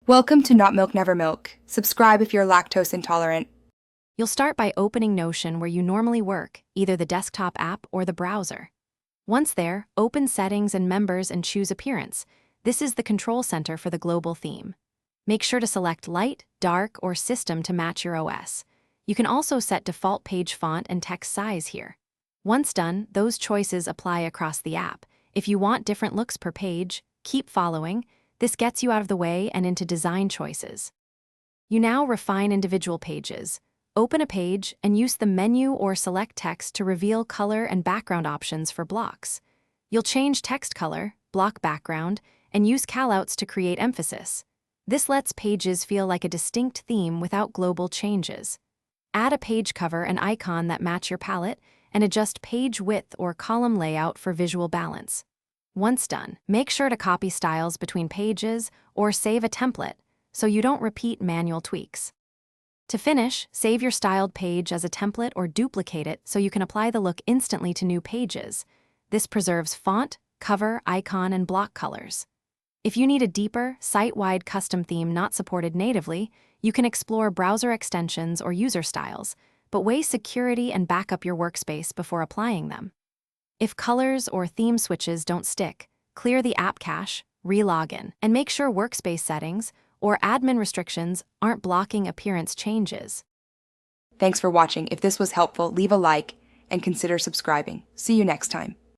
Welcome to Not Milk Never Milk. Subscribe if you're lactose intolerant. You'll start by opening Notion where you normally work, either the desktop app or the browser. Once there, open Settings and Members and choose Appearance. This is the control center for the global theme. Make sure to select Light, Dark, or System to match your OS. You can also set default page font and text size here. Once done, those choices apply across the app. If you want different looks per page, keep following. This gets you out of the way and into design choices. You now refine individual pages. Open a page and use the menu or select text to reveal color and background options for blocks. You'll change text color, block background, and use callouts to create emphasis. This lets pages feel like a distinct theme without global changes. Add a page cover and icon that match your palette, and adjust page width or column layout for visual balance. Once done, make sure to copy styles between pages or save a template so you don't repeat manual tweaks. To finish, save your styled page as a template or duplicate it so you can apply the look instantly to new pages. This preserves font, cover, icon, and block colors. If you need a deeper, site-wide custom theme not supported natively, you can explore browser extensions or user styles, but weigh security and back up your workspace before applying them. If colors or theme switches don't stick, clear the app cache, re-log in, and make sure workspace settings or admin restrictions aren't blocking appearance changes. Thanks for watching. If this was helpful, leave a like and consider subscribing. See you next time.